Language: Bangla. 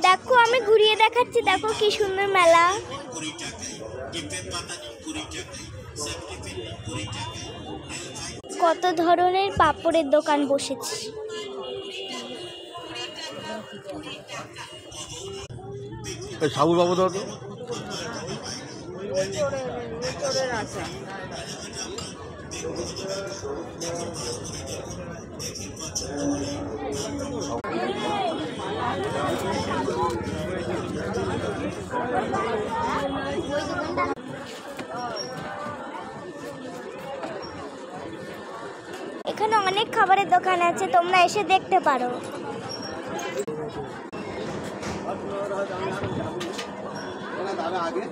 দেখো আমি ঘুরিয়ে দেখাচ্ছি, দেখো কি সুন্দর মেলা। কত ধরনের পাপড়ের দোকান বসেছে। সাবু বাবু দাও তো। এখানে অনেক খাবারের দোকান আছে, তোমরা এসে দেখতে পারো। আগে